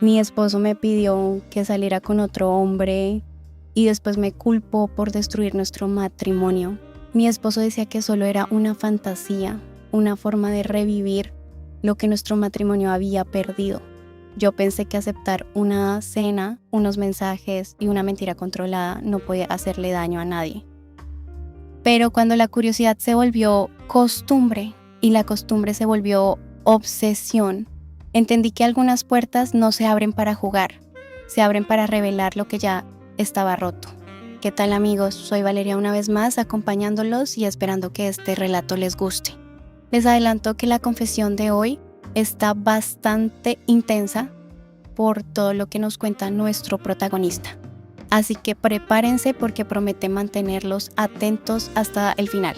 Mi esposo me pidió que saliera con otro hombre y después me culpó por destruir nuestro matrimonio. Mi esposo decía que solo era una fantasía, una forma de revivir lo que nuestro matrimonio había perdido. Yo pensé que aceptar una cena, unos mensajes y una mentira controlada no podía hacerle daño a nadie. Pero cuando la curiosidad se volvió costumbre y la costumbre se volvió obsesión, entendí que algunas puertas no se abren para jugar, se abren para revelar lo que ya estaba roto. ¿Qué tal, amigos? Soy Valeria una vez más, acompañándolos y esperando que este relato les guste. Les adelanto que la confesión de hoy está bastante intensa por todo lo que nos cuenta nuestro protagonista. Así que prepárense porque promete mantenerlos atentos hasta el final.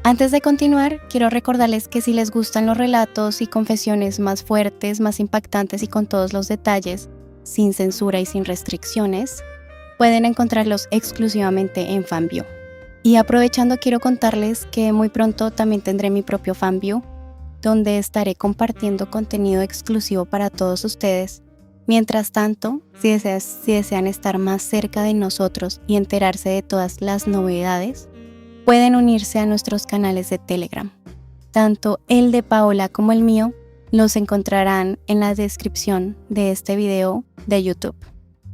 Antes de continuar, quiero recordarles que si les gustan los relatos y confesiones más fuertes, más impactantes y con todos los detalles, sin censura y sin restricciones, pueden encontrarlos exclusivamente en Fanview. Y aprovechando, quiero contarles que muy pronto también tendré mi propio Fanview, donde estaré compartiendo contenido exclusivo para todos ustedes. Mientras tanto, si desean estar más cerca de nosotros y enterarse de todas las novedades, pueden unirse a nuestros canales de Telegram. Tanto el de Paola como el mío los encontrarán en la descripción de este video de YouTube.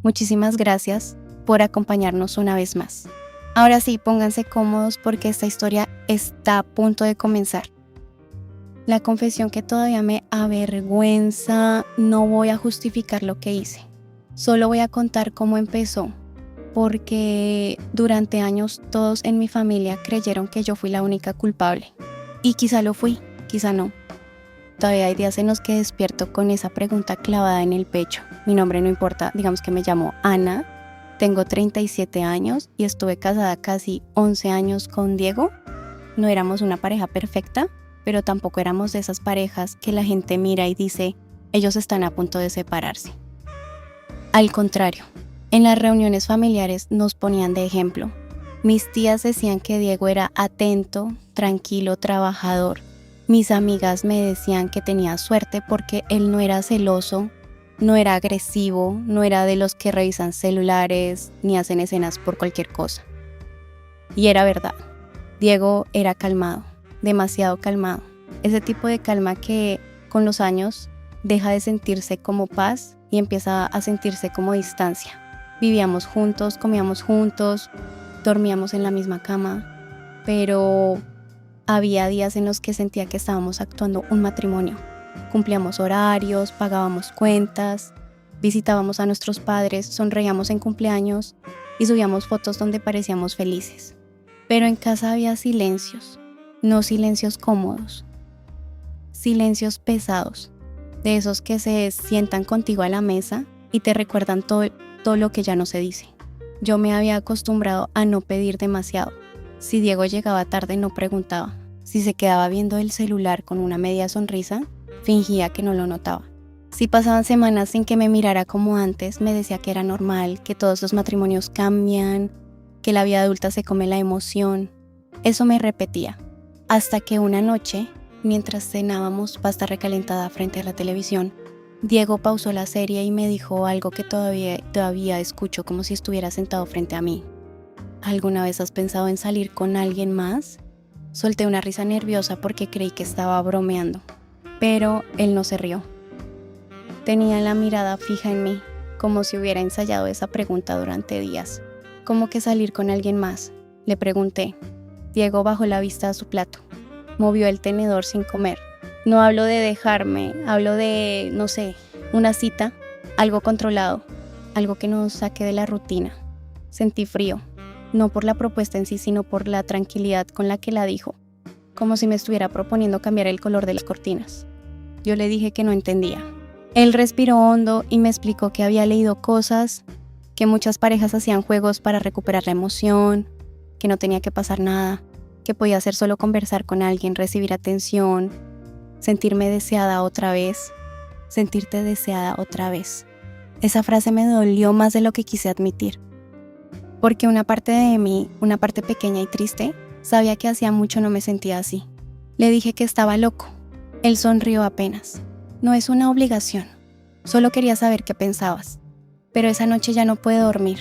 Muchísimas gracias por acompañarnos una vez más. Ahora sí, pónganse cómodos porque esta historia está a punto de comenzar. La confesión que todavía me avergüenza, no voy a justificar lo que hice. Solo voy a contar cómo empezó, porque durante años todos en mi familia creyeron que yo fui la única culpable. Y quizá lo fui, quizá no. Todavía hay días en los que despierto con esa pregunta clavada en el pecho. Mi nombre no importa, digamos que me llamo Ana, tengo 37 años y estuve casada casi 11 años con Diego. No éramos una pareja perfecta, pero tampoco éramos de esas parejas que la gente mira y dice, ellos están a punto de separarse. Al contrario, en las reuniones familiares nos ponían de ejemplo. Mis tías decían que Diego era atento, tranquilo, trabajador. Mis amigas me decían que tenía suerte porque él no era celoso, no era agresivo, no era de los que revisan celulares ni hacen escenas por cualquier cosa. Y era verdad, Diego era calmado. Demasiado calmado. Ese tipo de calma que con los años deja de sentirse como paz y empieza a sentirse como distancia. Vivíamos juntos, comíamos juntos, dormíamos en la misma cama, pero había días en los que sentía que estábamos actuando un matrimonio. Cumplíamos horarios, pagábamos cuentas, visitábamos a nuestros padres, sonreíamos en cumpleaños y subíamos fotos donde parecíamos felices. Pero en casa había silencios. No silencios cómodos, silencios pesados, de esos que se sientan contigo a la mesa y te recuerdan todo lo que ya no se dice. Yo me había acostumbrado a no pedir demasiado. Si Diego llegaba tarde no preguntaba. Si se quedaba viendo el celular con una media sonrisa, fingía que no lo notaba. Si pasaban semanas sin que me mirara como antes, me decía que era normal, que todos los matrimonios cambian, que la vida adulta se come la emoción. Eso me repetía. Hasta que una noche, mientras cenábamos pasta recalentada frente a la televisión, Diego pausó la serie y me dijo algo que todavía escucho como si estuviera sentado frente a mí. ¿Alguna vez has pensado en salir con alguien más? Solté una risa nerviosa porque creí que estaba bromeando, pero él no se rió. Tenía la mirada fija en mí, como si hubiera ensayado esa pregunta durante días. ¿Cómo que salir con alguien más? Le pregunté. Diego bajó la vista a su plato. Movió el tenedor sin comer. No hablo de dejarme, hablo de, no sé, una cita, algo controlado, algo que nos saque de la rutina. Sentí frío, no por la propuesta en sí, sino por la tranquilidad con la que la dijo, como si me estuviera proponiendo cambiar el color de las cortinas. Yo le dije que no entendía. Él respiró hondo y me explicó que había leído cosas, que muchas parejas hacían juegos para recuperar la emoción, que no tenía que pasar nada, que podía ser solo conversar con alguien, recibir atención, sentirme deseada otra vez, sentirte deseada otra vez. Esa frase me dolió más de lo que quise admitir, porque una parte de mí, una parte pequeña y triste, sabía que hacía mucho no me sentía así. Le dije que estaba loco. Él sonrió apenas. No es una obligación. Solo quería saber qué pensabas. Pero esa noche ya no pude dormir.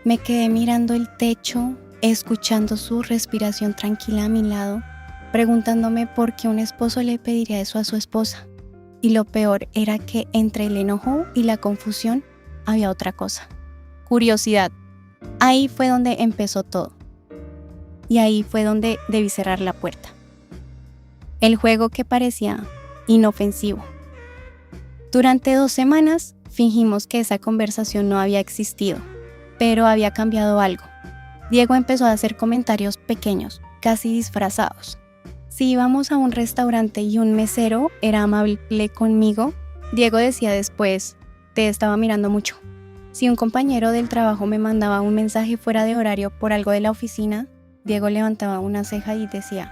Me quedé mirando el techo, escuchando su respiración tranquila a mi lado, preguntándome por qué un esposo le pediría eso a su esposa. Y lo peor era que entre el enojo y la confusión había otra cosa. Curiosidad. Ahí fue donde empezó todo. Y ahí fue donde debí cerrar la puerta. El juego que parecía inofensivo. Durante 2 semanas fingimos que esa conversación no había existido, pero había cambiado algo. Diego empezó a hacer comentarios pequeños, casi disfrazados. Si íbamos a un restaurante y un mesero era amable conmigo, Diego decía después, te estaba mirando mucho. Si un compañero del trabajo me mandaba un mensaje fuera de horario por algo de la oficina, Diego levantaba una ceja y decía,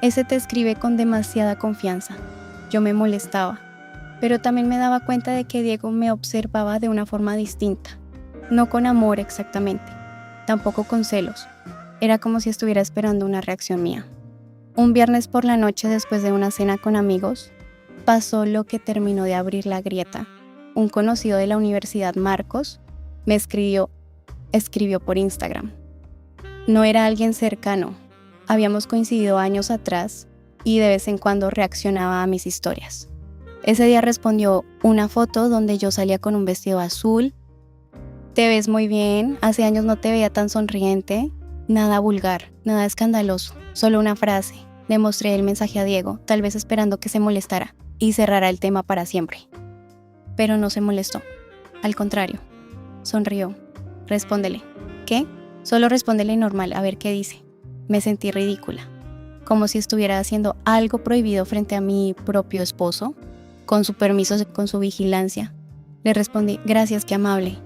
ese te escribe con demasiada confianza. Yo me molestaba, pero también me daba cuenta de que Diego me observaba de una forma distinta. No con amor exactamente, tampoco con celos. Era como si estuviera esperando una reacción mía. Un viernes por la noche, después de una cena con amigos, pasó lo que terminó de abrir la grieta. Un conocido de la universidad, Marcos, me escribió por Instagram. No era alguien cercano, habíamos coincidido años atrás y de vez en cuando reaccionaba a mis historias. Ese día respondió una foto donde yo salía con un vestido azul. Te ves muy bien, hace años no te veía tan sonriente. Nada vulgar, nada escandaloso, solo una frase. Le mostré el mensaje a Diego, tal vez esperando que se molestara y cerrara el tema para siempre. Pero no se molestó. Al contrario, sonrió. Respóndele. ¿Qué? Solo respóndele normal, a ver qué dice. Me sentí ridícula, como si estuviera haciendo algo prohibido frente a mi propio esposo, con su permiso, con su vigilancia. Le respondí, gracias, qué amable.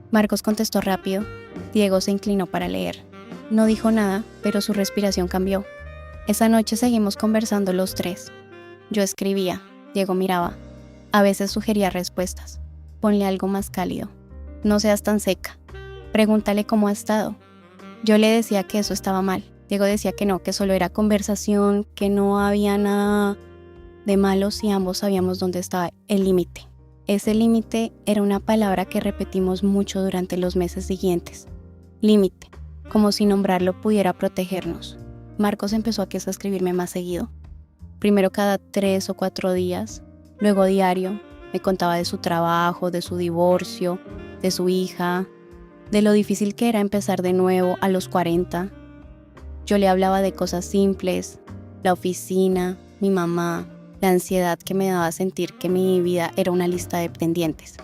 Marcos contestó rápido. Diego se inclinó para leer. No dijo nada, pero su respiración cambió. Esa noche seguimos conversando los tres. Yo escribía, Diego miraba. A veces sugería respuestas. Ponle algo más cálido. No seas tan seca. Pregúntale cómo ha estado. Yo le decía que eso estaba mal. Diego decía que no, que solo era conversación, que no había nada de malo si ambos sabíamos dónde estaba el límite. Ese límite era una palabra que repetimos mucho durante los meses siguientes. Límite, como si nombrarlo pudiera protegernos. Marcos empezó a escribirme más seguido. Primero cada 3 o 4 días, luego diario. Me contaba de su trabajo, de su divorcio, de su hija, de lo difícil que era empezar de nuevo a los 40. Yo le hablaba de cosas simples, la oficina, mi mamá, la ansiedad que me daba sentir que mi vida era una lista de pendientes.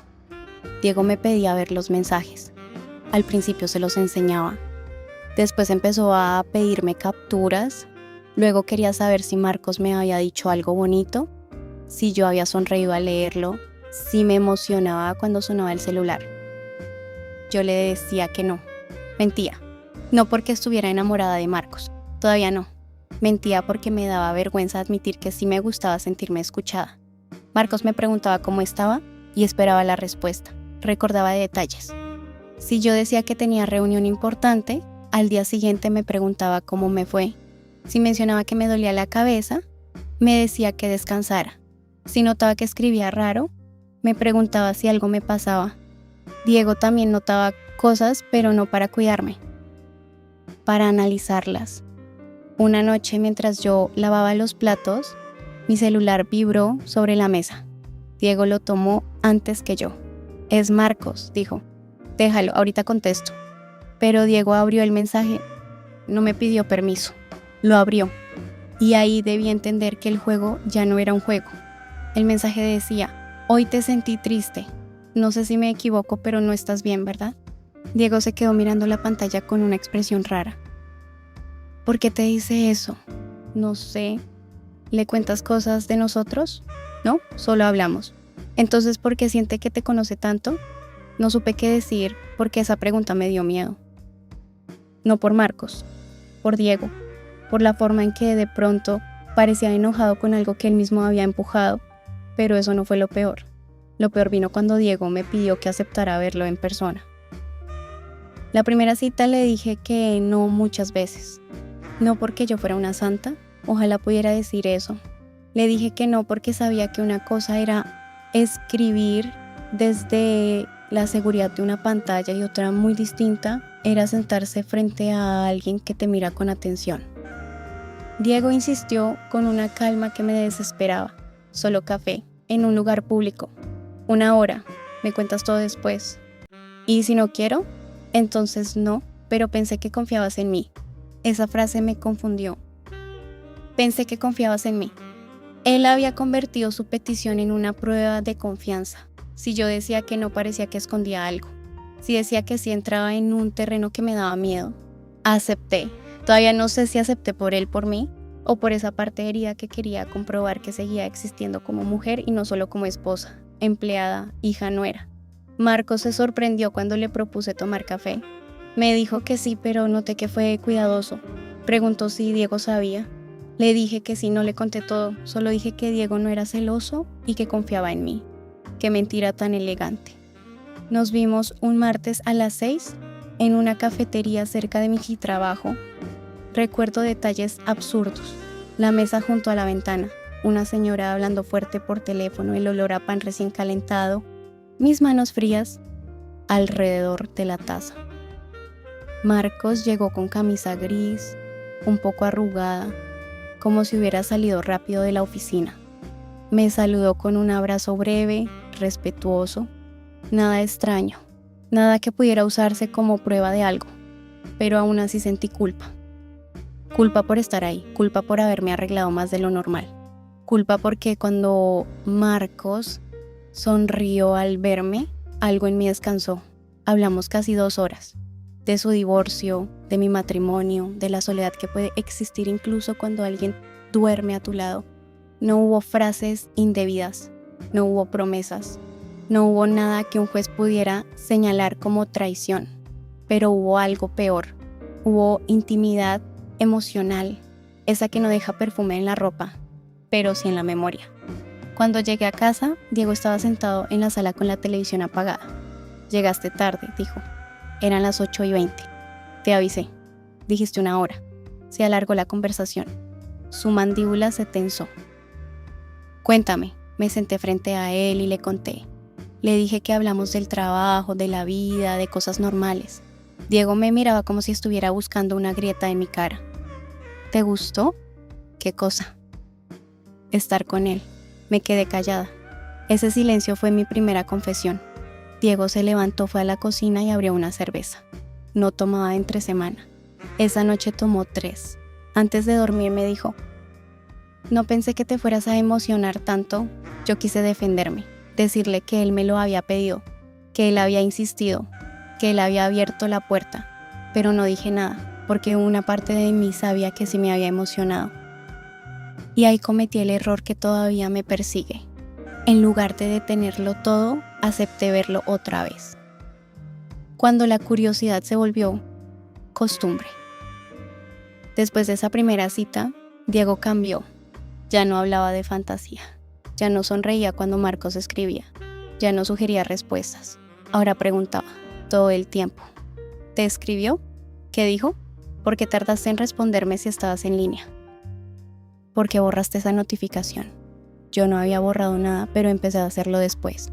Diego me pedía ver los mensajes. Al principio se los enseñaba. Después empezó a pedirme capturas. Luego quería saber si Marcos me había dicho algo bonito, si yo había sonreído al leerlo, si me emocionaba cuando sonaba el celular. Yo le decía que no. Mentía. No porque estuviera enamorada de Marcos. Todavía no. Mentía porque me daba vergüenza admitir que sí me gustaba sentirme escuchada. Marcos me preguntaba cómo estaba y esperaba la respuesta. Recordaba detalles. Si yo decía que tenía reunión importante, al día siguiente me preguntaba cómo me fue. Si mencionaba que me dolía la cabeza, me decía que descansara. Si notaba que escribía raro, me preguntaba si algo me pasaba. Diego también notaba cosas, pero no para cuidarme, para analizarlas. Una noche, mientras yo lavaba los platos, mi celular vibró sobre la mesa. Diego lo tomó antes que yo. Es Marcos, dijo. Déjalo, ahorita contesto. Pero Diego abrió el mensaje. No me pidió permiso. Lo abrió. Y ahí debí entender que el juego ya no era un juego. El mensaje decía, hoy te sentí triste. No sé si me equivoco, pero no estás bien, ¿verdad? Diego se quedó mirando la pantalla con una expresión rara. ¿Por qué te dice eso? No sé. ¿Le cuentas cosas de nosotros? No, solo hablamos. Entonces, ¿por qué siente que te conoce tanto? No supe qué decir porque esa pregunta me dio miedo. No por Marcos, por Diego, por la forma en que de pronto parecía enojado con algo que él mismo había empujado, pero eso no fue lo peor. Lo peor vino cuando Diego me pidió que aceptara verlo en persona. La primera cita le dije que no muchas veces. No porque yo fuera una santa, ojalá pudiera decir eso. Le dije que no porque sabía que una cosa era Escribir desde la seguridad de una pantalla y otra muy distinta era sentarse frente a alguien que te mira con atención. Diego insistió con una calma que me desesperaba. Solo café, en un lugar público. 1 hora, me cuentas todo después. ¿Y si no quiero? Entonces no, pero pensé que confiabas en mí. Esa frase me confundió. Pensé que confiabas en mí. Él había convertido su petición en una prueba de confianza. Si yo decía que no, parecía que escondía algo. Si decía que sí, entraba en un terreno que me daba miedo. Acepté. Todavía no sé si acepté por él, por mí, o por esa parte herida que quería comprobar que seguía existiendo como mujer y no solo como esposa, empleada, hija, nuera. Marcos se sorprendió cuando le propuse tomar café. Me dijo que sí, pero noté que fue cuidadoso. Preguntó si Diego sabía. Le dije que sí, no le conté todo, solo dije que Diego no era celoso y que confiaba en mí. Qué mentira tan elegante. Nos vimos un martes a las 6 en una cafetería cerca de mi trabajo. Recuerdo detalles absurdos. La mesa junto a la ventana, una señora hablando fuerte por teléfono, el olor a pan recién calentado, mis manos frías alrededor de la taza. Marcos llegó con camisa gris, un poco arrugada, como si hubiera salido rápido de la oficina. Me saludó con un abrazo breve, respetuoso, nada extraño, nada que pudiera usarse como prueba de algo, pero aún así sentí culpa. Culpa por estar ahí, culpa por haberme arreglado más de lo normal, culpa porque cuando Marcos sonrió al verme, algo en mí descansó. Hablamos casi 2 horas. De su divorcio, de mi matrimonio, de la soledad que puede existir incluso cuando alguien duerme a tu lado. No hubo frases indebidas, no hubo promesas, no hubo nada que un juez pudiera señalar como traición, pero hubo algo peor. Hubo intimidad emocional, esa que no deja perfume en la ropa, pero sí en la memoria. Cuando llegué a casa, Diego estaba sentado en la sala con la televisión apagada. Llegaste tarde, dijo. Eran las 8:20. Te avisé. Dijiste 1 hora. Se alargó la conversación. Su mandíbula se tensó. Cuéntame. Me senté frente a él y le conté. Le dije que hablamos del trabajo, de la vida, de cosas normales. Diego me miraba como si estuviera buscando una grieta en mi cara. ¿Te gustó? ¿Qué cosa? Estar con él. Me quedé callada. Ese silencio fue mi primera confesión. Diego se levantó, fue a la cocina y abrió una cerveza. No tomaba entre semana. Esa noche tomó 3. Antes de dormir me dijo, no pensé que te fueras a emocionar tanto. Yo quise defenderme, decirle que él me lo había pedido, que él había insistido, que él había abierto la puerta, pero no dije nada, porque una parte de mí sabía que sí me había emocionado. Y ahí cometí el error que todavía me persigue. En lugar de detenerlo todo, acepté verlo otra vez. Cuando la curiosidad se volvió costumbre. Después de esa primera cita, Diego cambió. Ya no hablaba de fantasía. Ya no sonreía cuando Marcos escribía. Ya no sugería respuestas. Ahora preguntaba, todo el tiempo. ¿Te escribió? ¿Qué dijo? ¿Por qué tardaste en responderme si estabas en línea? ¿Por qué borraste esa notificación? Yo no había borrado nada, pero empecé a hacerlo después.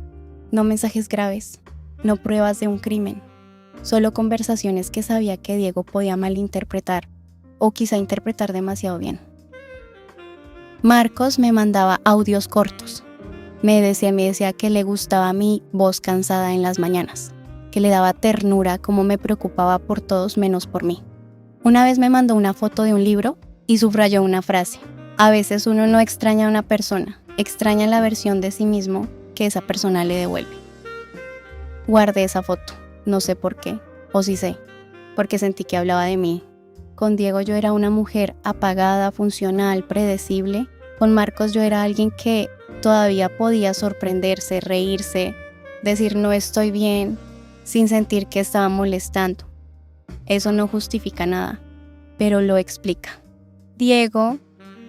No mensajes graves, no pruebas de un crimen, solo conversaciones que sabía que Diego podía malinterpretar o quizá interpretar demasiado bien. Marcos me mandaba audios cortos. Me decía que le gustaba mi voz cansada en las mañanas, que le daba ternura como me preocupaba por todos menos por mí. Una vez me mandó una foto de un libro y subrayó una frase. A veces uno no extraña a una persona, extraña la versión de sí mismo que esa persona le devuelve. Guardé esa foto, no sé por qué, o sí sé, porque sentí que hablaba de mí. Con Diego yo era una mujer apagada, funcional, predecible. Con Marcos yo era alguien que todavía podía sorprenderse, reírse, decir no estoy bien, sin sentir que estaba molestando. Eso no justifica nada, pero lo explica. Diego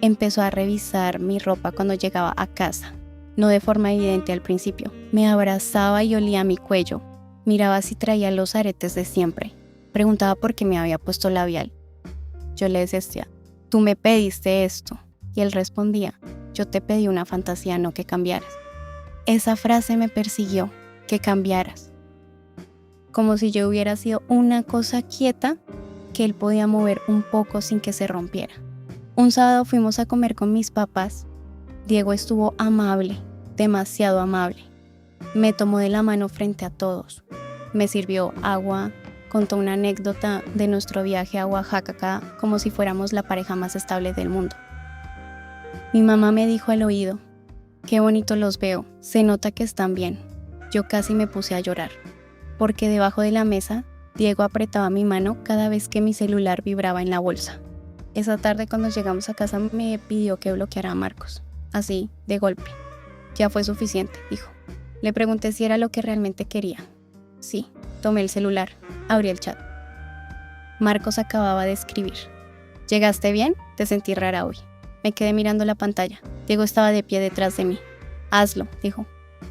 empezó a revisar mi ropa cuando llegaba a casa, no de forma evidente al principio. Me abrazaba y olía mi cuello, miraba si traía los aretes de siempre, preguntaba por qué me había puesto labial. Yo le decía, tú me pediste esto, y él respondía, yo te pedí una fantasía, no que cambiaras. Esa frase me persiguió, que cambiaras. Como si yo hubiera sido una cosa quieta que él podía mover un poco sin que se rompiera. Un sábado fuimos a comer con mis papás. Diego estuvo amable, demasiado amable. Me tomó de la mano frente a todos. Me sirvió agua, contó una anécdota de nuestro viaje a Oaxaca como si fuéramos la pareja más estable del mundo. Mi mamá me dijo al oído: qué bonito los veo, se nota que están bien. Yo casi me puse a llorar, porque debajo de la mesa, Diego apretaba mi mano cada vez que mi celular vibraba en la bolsa. Esa tarde cuando llegamos a casa me pidió que bloqueara a Marcos, así, de golpe. Ya fue suficiente, dijo. Le pregunté si era lo que realmente quería. Sí, tomé el celular, abrí el chat. Marcos acababa de escribir: ¿llegaste bien? Te sentí rara hoy. Me quedé mirando la pantalla. Diego estaba de pie detrás de mí. Hazlo, dijo.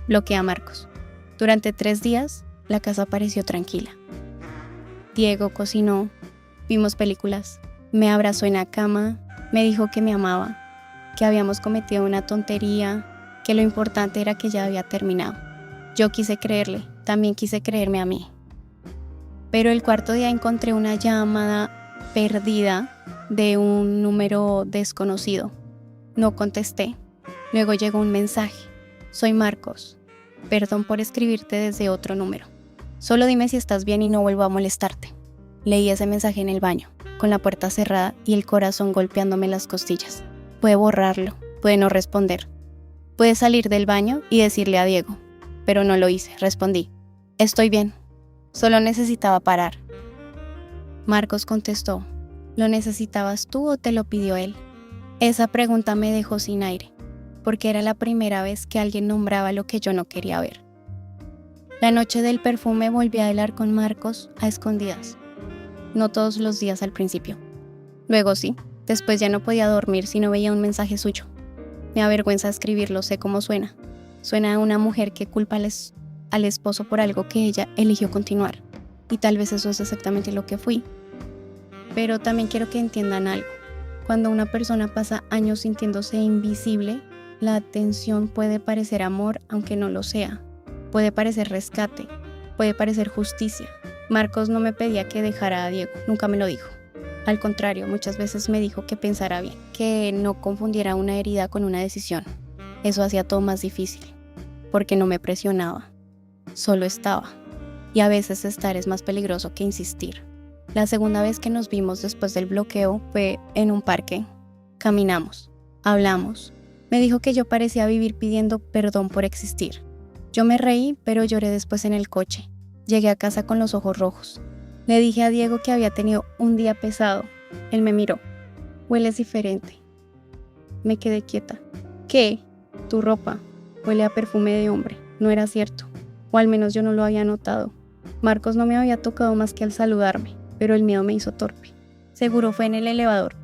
Bloqueé a Marcos. Durante 3 días, la casa pareció tranquila. Diego cocinó, vimos películas, me abrazó en la cama, me dijo que me amaba, que habíamos cometido una tontería, que lo importante era que ya había terminado. Yo quise creerle, también quise creerme a mí. Pero el 4.º día encontré una llamada perdida de un número desconocido. No contesté. Luego llegó un mensaje: soy Marcos. Perdón por escribirte desde otro número. Solo dime si estás bien y no vuelvo a molestarte. Leí ese mensaje en el baño, con la puerta cerrada y el corazón golpeándome las costillas. Pude borrarlo, pude no responder. Pude salir del baño y decirle a Diego, pero no lo hice. Respondí: estoy bien, solo necesitaba parar. Marcos contestó: ¿lo necesitabas tú o te lo pidió él? Esa pregunta me dejó sin aire, porque era la primera vez que alguien nombraba lo que yo no quería ver. La noche del perfume volví a hablar con Marcos a escondidas. No todos los días al principio. Luego sí, después ya no podía dormir si no veía un mensaje suyo. Me avergüenza escribirlo, sé cómo suena. Suena a una mujer que culpa al esposo por algo que ella eligió continuar. Y tal vez eso es exactamente lo que fui. Pero también quiero que entiendan algo. Cuando una persona pasa años sintiéndose invisible, la atención puede parecer amor aunque no lo sea. Puede parecer rescate, puede parecer justicia. Marcos no me pedía que dejara a Diego, nunca me lo dijo. Al contrario, muchas veces me dijo que pensara bien, que no confundiera una herida con una decisión. Eso hacía todo más difícil, porque no me presionaba, solo estaba. Y a veces estar es más peligroso que insistir. La segunda vez que nos vimos después del bloqueo fue en un parque. Caminamos, hablamos. Me dijo que yo parecía vivir pidiendo perdón por existir. Yo me reí, pero lloré después en el coche. Llegué a casa con los ojos rojos. Le dije a Diego que había tenido un día pesado. Él me miró. Hueles diferente. Me quedé quieta. ¿Qué? Tu ropa. Huele a perfume de hombre. No era cierto. O al menos yo no lo había notado. Marcos no me había tocado más que al saludarme, pero el miedo me hizo torpe. Seguro fue en el elevador.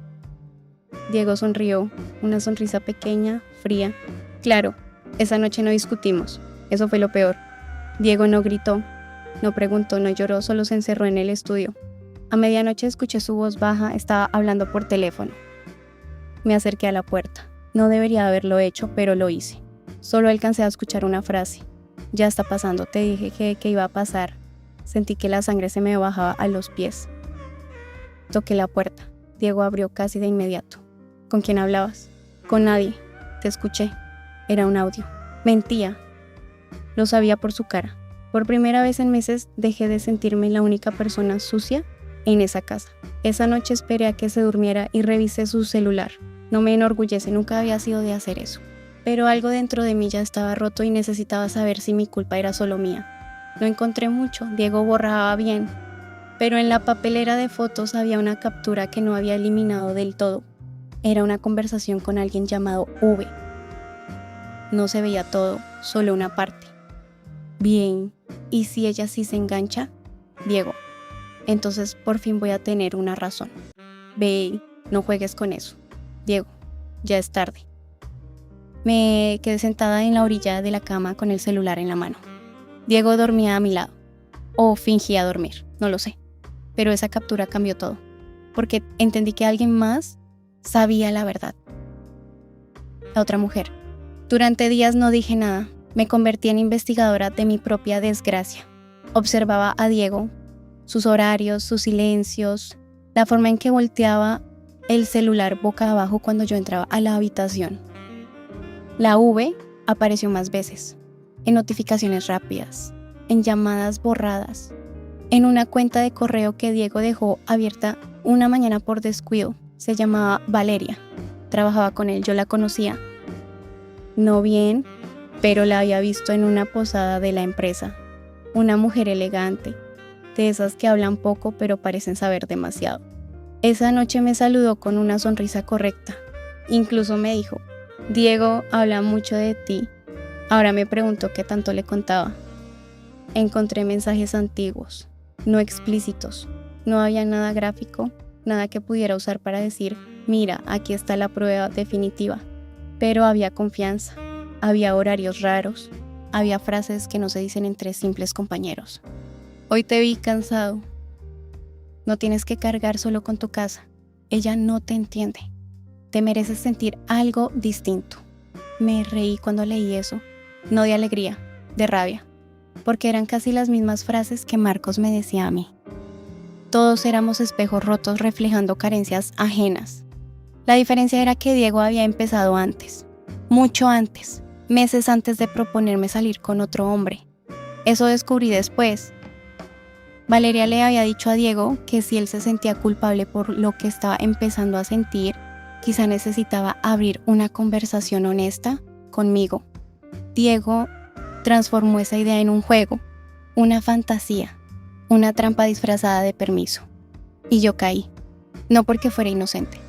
Diego sonrió, una sonrisa pequeña, fría. Claro, esa noche no discutimos. Eso fue lo peor. Diego no gritó, no preguntó, no lloró, solo se encerró en el estudio. A medianoche escuché su voz baja, estaba hablando por teléfono. Me acerqué a la puerta. No debería haberlo hecho, pero lo hice. Solo alcancé a escuchar una frase. Ya está pasando, te dije que iba a pasar. Sentí que la sangre se me bajaba a los pies. Toqué la puerta. Diego abrió casi de inmediato. ¿Con quién hablabas? Con nadie. Te escuché. Era un audio. Mentía. Lo sabía por su cara. Por primera vez en meses dejé de sentirme la única persona sucia en esa casa. Esa noche esperé a que se durmiera y revisé su celular. No me enorgullece, nunca había sido de hacer eso. Pero algo dentro de mí ya estaba roto y necesitaba saber si mi culpa era solo mía. No encontré mucho, Diego borraba bien, pero en la papelera de fotos había una captura que no había eliminado del todo. Era una conversación con alguien llamado V. No se veía todo, solo una parte. Bien, ¿y si ella sí se engancha? Diego, entonces por fin voy a tener una razón. Ve, no juegues con eso. Diego, ya es tarde. Me quedé sentada en la orilla de la cama con el celular en la mano. Diego dormía a mi lado, o fingía dormir, no lo sé. Pero esa captura cambió todo, porque entendí que alguien más sabía la verdad. La otra mujer. Durante días no dije nada, Me convertí en investigadora de mi propia desgracia. Observaba a Diego, sus horarios, sus silencios, la forma en que volteaba el celular boca abajo cuando yo entraba a la habitación. La V apareció más veces, en notificaciones rápidas, en llamadas borradas, en una cuenta de correo que Diego dejó abierta una mañana por descuido. Se llamaba Valeria. Trabajaba con él, yo la conocía. No bien, pero la había visto en una posada de la empresa. Una mujer elegante, de esas que hablan poco pero parecen saber demasiado. Esa noche me saludó con una sonrisa correcta. Incluso me dijo: Diego habla mucho de ti. Ahora me preguntó qué tanto le contaba. Encontré mensajes antiguos, no explícitos. No había nada gráfico, nada que pudiera usar para decir: mira, aquí está la prueba definitiva. Pero había confianza, había horarios raros, había frases que no se dicen entre simples compañeros. Hoy te vi cansado. No tienes que cargar solo con tu casa. Ella no te entiende. Te mereces sentir algo distinto. Me reí cuando leí eso, no de alegría, de rabia, porque eran casi las mismas frases que Marcos me decía a mí. Todos éramos espejos rotos reflejando carencias ajenas. La diferencia era que Diego había empezado antes, mucho antes, meses antes de proponerme salir con otro hombre. Eso descubrí después. Valeria le había dicho a Diego que si él se sentía culpable por lo que estaba empezando a sentir, quizá necesitaba abrir una conversación honesta conmigo. Diego transformó esa idea en un juego, una fantasía, una trampa disfrazada de permiso. Y yo caí, no porque fuera inocente.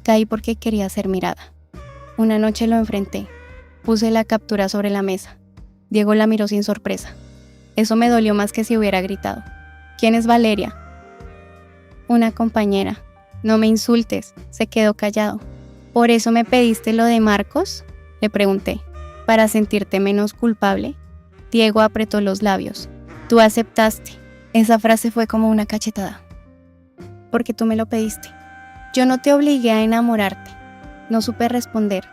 Caí porque quería ser mirada. Una noche lo enfrenté, puse la captura sobre la mesa. Diego la miró sin sorpresa. Eso me dolió más que si hubiera gritado. ¿Quién es Valeria? Una compañera. No me insultes, se quedó callado. ¿Por eso me pediste lo de Marcos?, le pregunté. ¿Para sentirte menos culpable? Diego apretó los labios. Tú aceptaste. Esa frase fue como una cachetada. Porque tú me lo pediste. Yo no te obligué a enamorarte. No supe responder,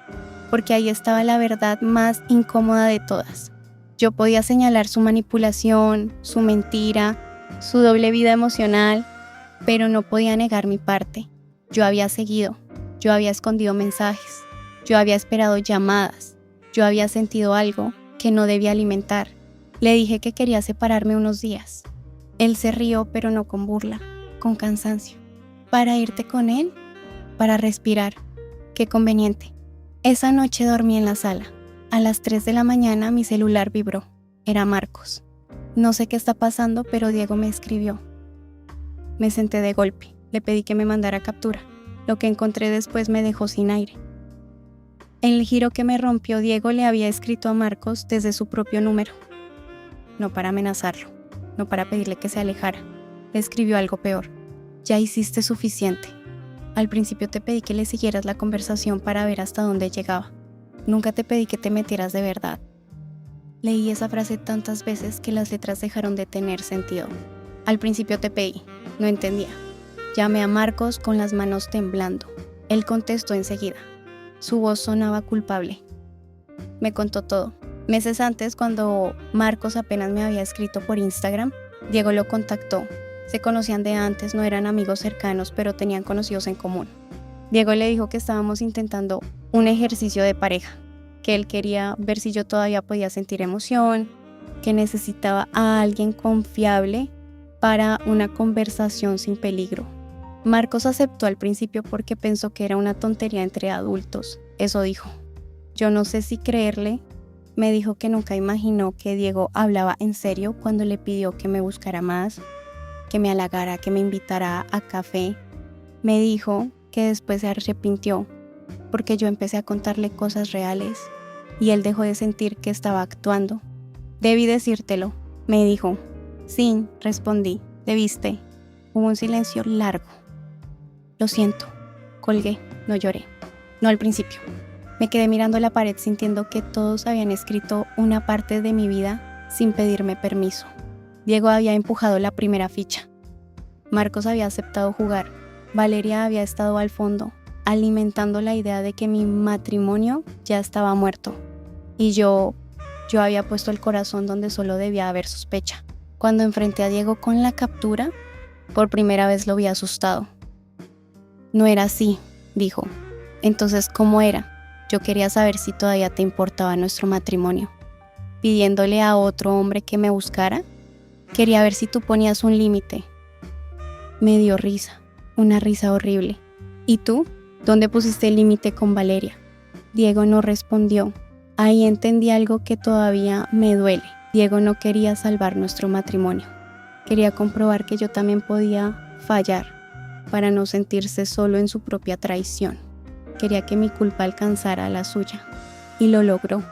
porque ahí estaba la verdad más incómoda de todas. Yo podía señalar su manipulación, su mentira, su doble vida emocional, pero no podía negar mi parte. Yo había seguido, yo había escondido mensajes, yo había esperado llamadas, yo había sentido algo que no debía alimentar. Le dije que quería separarme unos días. Él se rió, pero no con burla, con cansancio. ¿Para irte con él? Para respirar. Qué conveniente. Esa noche dormí en la sala. A las 3 de la mañana mi celular vibró. Era Marcos. No sé qué está pasando, pero Diego me escribió. Me senté de golpe. Le pedí que me mandara captura. Lo que encontré después me dejó sin aire. En el giro que me rompió, Diego le había escrito a Marcos desde su propio número. No para amenazarlo, no para pedirle que se alejara. Le escribió algo peor. Ya hiciste suficiente. Al principio te pedí que le siguieras la conversación para ver hasta dónde llegaba. Nunca te pedí que te metieras de verdad. Leí esa frase tantas veces que las letras dejaron de tener sentido. Al principio te pedí, no entendía. Llamé a Marcos con las manos temblando. Él contestó enseguida. Su voz sonaba culpable. Me contó todo. Meses antes, cuando Marcos apenas me había escrito por Instagram, Diego lo contactó. Se conocían de antes, no eran amigos cercanos, pero tenían conocidos en común. Diego le dijo que estábamos intentando un ejercicio de pareja, que él quería ver si yo todavía podía sentir emoción, que necesitaba a alguien confiable para una conversación sin peligro. Marcos aceptó al principio porque pensó que era una tontería entre adultos, eso dijo. Yo no sé si creerle. Me dijo que nunca imaginó que Diego hablaba en serio cuando le pidió que me buscara más, que me halagara, que me invitara a café. Me dijo que después se arrepintió porque yo empecé a contarle cosas reales y él dejó de sentir que estaba actuando. Debí decírtelo, me dijo. Sí, respondí, debiste. Hubo un silencio largo. Lo siento, colgué, no lloré. No al principio. Me quedé mirando la pared sintiendo que todos habían escrito una parte de mi vida sin pedirme permiso. Diego había empujado la primera ficha. Marcos había aceptado jugar. Valeria había estado al fondo, alimentando la idea de que mi matrimonio ya estaba muerto. Y yo Yo había puesto el corazón donde solo debía haber sospecha. Cuando enfrenté a Diego con la captura, por primera vez lo vi asustado. No era así, dijo. Entonces, ¿cómo era? Yo quería saber si todavía te importaba nuestro matrimonio. Pidiéndole a otro hombre que me buscara, quería ver si tú ponías un límite. Me dio risa, una risa horrible. ¿Y tú? ¿Dónde pusiste el límite con Valeria? Diego no respondió. Ahí entendí algo que todavía me duele. Diego no quería salvar nuestro matrimonio. Quería comprobar que yo también podía fallar para no sentirse solo en su propia traición. Quería que mi culpa alcanzara la suya. Y lo logró,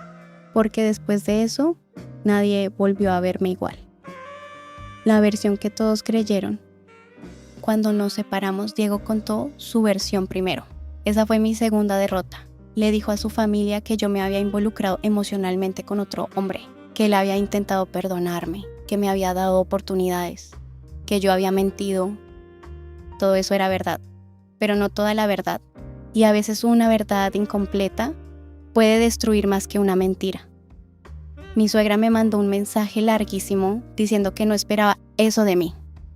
porque después de eso, nadie volvió a verme igual. La versión que todos creyeron. Cuando nos separamos, Diego contó su versión primero. Esa fue mi segunda derrota. Le dijo a su familia que yo me había involucrado emocionalmente con otro hombre, que él había intentado perdonarme, que me había dado oportunidades, que yo había mentido. Todo eso era verdad, pero no toda la verdad. Y a veces una verdad incompleta puede destruir más que una mentira. Mi suegra me mandó un mensaje larguísimo diciendo que no esperaba eso de mí.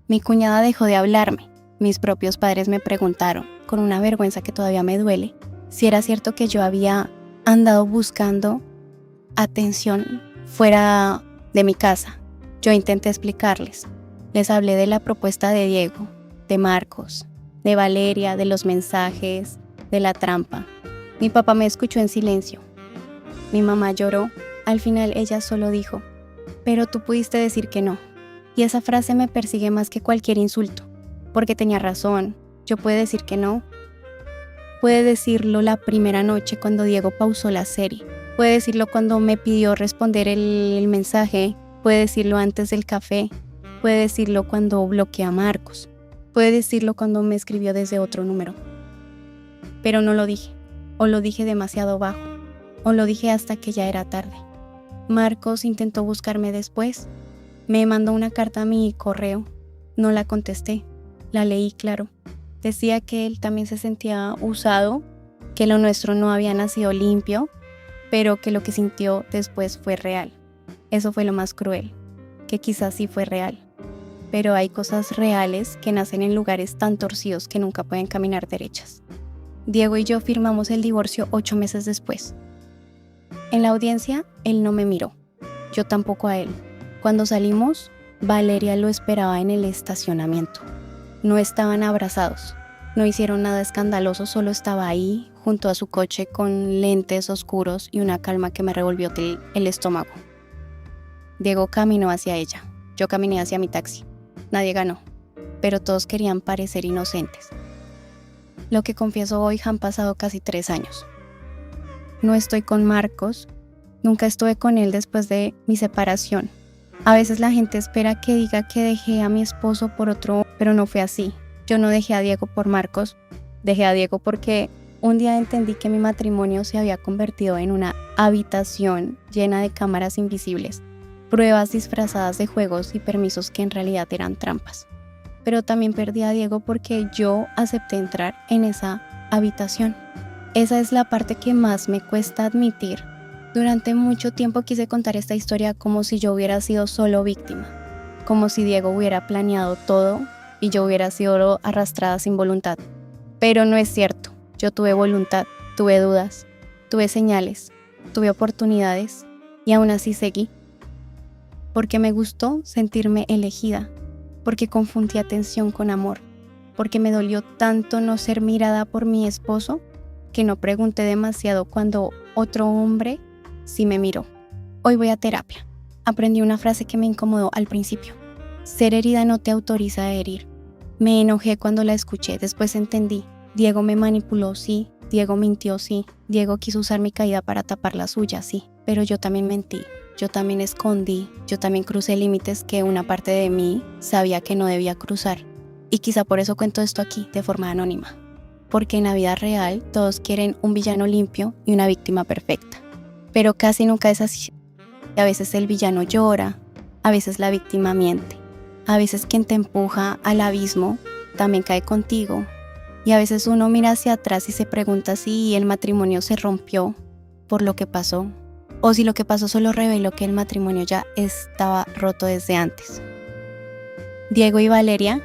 Mi cuñada dejó de hablarme. Mis propios padres me preguntaron, con una vergüenza que todavía me duele, si era cierto que yo había andado buscando atención fuera de mi casa. Yo intenté explicarles. Les hablé de la propuesta de Diego, de Marcos, de Valeria, de los mensajes, de la trampa. Mi papá me escuchó en silencio. Mi mamá lloró. Al final ella solo dijo, pero tú pudiste decir que no. Y esa frase me persigue más que cualquier insulto, porque tenía razón. Yo pude decir que no. Puede decirlo la primera noche cuando Diego pausó la serie. Puede decirlo cuando me pidió responder el mensaje. Puede decirlo antes del café. Puede decirlo cuando bloqueé a Marcos. Puede decirlo cuando me escribió desde otro número. Pero no lo dije. O lo dije demasiado bajo. O lo dije hasta que ya era tarde. Marcos intentó buscarme después. Me mandó una carta a mi correo. No la contesté. La leí, claro. Decía que él también se sentía usado, que lo nuestro no había nacido limpio, pero que lo que sintió después fue real. Eso fue lo más cruel, que quizás sí fue real. Pero hay cosas reales que nacen en lugares tan torcidos que nunca pueden caminar derechas. Diego y yo firmamos el divorcio 8 meses después. En la audiencia, él no me miró. Yo tampoco a él. Cuando salimos, Valeria lo esperaba en el estacionamiento. No estaban abrazados, no hicieron nada escandaloso, solo estaba ahí, junto a su coche con lentes oscuros y una calma que me revolvió el estómago. Diego caminó hacia ella, yo caminé hacia mi taxi. Nadie ganó, pero todos querían parecer inocentes. Lo que confieso hoy, han pasado casi 3 años. No estoy con Marcos, nunca estuve con él después de mi separación. A veces la gente espera que diga que dejé a mi esposo por otro, pero no fue así. Yo no dejé a Diego por Marcos, dejé a Diego porque un día entendí que mi matrimonio se había convertido en una habitación llena de cámaras invisibles, pruebas disfrazadas de juegos y permisos que en realidad eran trampas. Pero también perdí a Diego porque yo acepté entrar en esa habitación. Esa es la parte que más me cuesta admitir. Durante mucho tiempo quise contar esta historia como si yo hubiera sido solo víctima, como si Diego hubiera planeado todo y yo hubiera sido arrastrada sin voluntad. Pero no es cierto. Yo tuve voluntad, tuve dudas, tuve señales, tuve oportunidades y aún así seguí. Porque me gustó sentirme elegida, porque confundí atención con amor, porque me dolió tanto no ser mirada por mi esposo que no pregunté demasiado cuando otro hombre sí me miró. Hoy voy a terapia. Aprendí una frase que me incomodó al principio. Ser herida no te autoriza a herir. Me enojé cuando la escuché, después entendí. Diego me manipuló, sí. Diego mintió, sí. Diego quiso usar mi caída para tapar la suya, sí. Pero yo también mentí. Yo también escondí. Yo también crucé límites que una parte de mí sabía que no debía cruzar. Y quizá por eso cuento esto aquí, de forma anónima. Porque en la vida real todos quieren un villano limpio y una víctima perfecta. Pero casi nunca es así. A veces el villano llora, a veces la víctima miente. A veces quien te empuja al abismo también cae contigo. Y a veces uno mira hacia atrás y se pregunta si el matrimonio se rompió por lo que pasó o si lo que pasó solo reveló que el matrimonio ya estaba roto desde antes. Diego y Valeria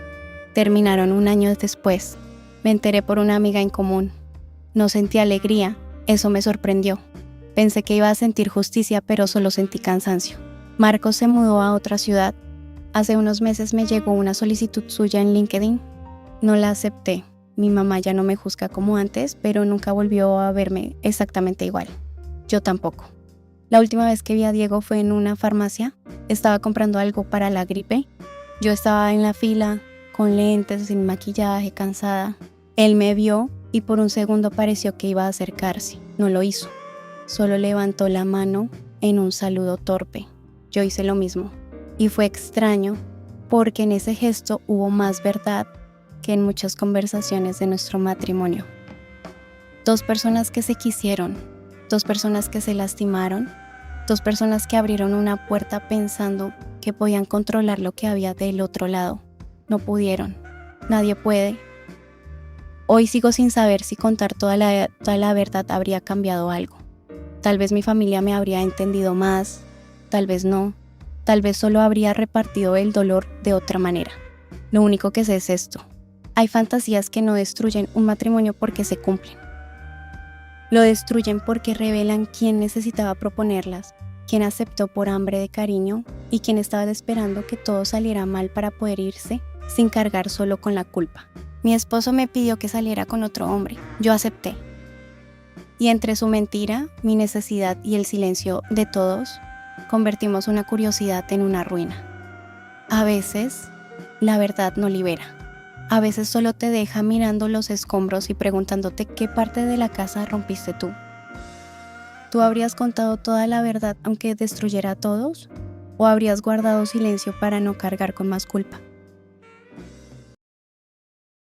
terminaron un año después. Me enteré por una amiga en común. No sentí alegría, eso me sorprendió. Pensé que iba a sentir justicia, pero solo sentí cansancio. Marcos se mudó a otra ciudad. Hace unos meses me llegó una solicitud suya en LinkedIn. No la acepté. Mi mamá ya no me juzga como antes, pero nunca volvió a verme exactamente igual. Yo tampoco. La última vez que vi a Diego fue en una farmacia. Estaba comprando algo para la gripe. Yo estaba en la fila, con lentes, sin maquillaje, cansada. Él me vio y por un segundo pareció que iba a acercarse. No lo hizo. Solo levantó la mano en un saludo torpe. Yo hice lo mismo. Y fue extraño porque en ese gesto hubo más verdad que en muchas conversaciones de nuestro matrimonio. 2 personas que se quisieron, 2 personas que se lastimaron, 2 personas que abrieron una puerta pensando que podían controlar lo que había del otro lado. No pudieron. Nadie puede. Hoy sigo sin saber si contar toda la verdad habría cambiado algo. Tal vez mi familia me habría entendido más, tal vez no, tal vez solo habría repartido el dolor de otra manera. Lo único que sé es esto. Hay fantasías que no destruyen un matrimonio porque se cumplen. Lo destruyen porque revelan quién necesitaba proponerlas, quién aceptó por hambre de cariño y quién estaba esperando que todo saliera mal para poder irse sin cargar solo con la culpa. Mi esposo me pidió que saliera con otro hombre. Yo acepté. Y entre su mentira, mi necesidad y el silencio de todos, convertimos una curiosidad en una ruina. A veces, la verdad no libera. A veces solo te deja mirando los escombros y preguntándote qué parte de la casa rompiste tú. ¿Tú habrías contado toda la verdad aunque destruyera a todos? ¿O habrías guardado silencio para no cargar con más culpa?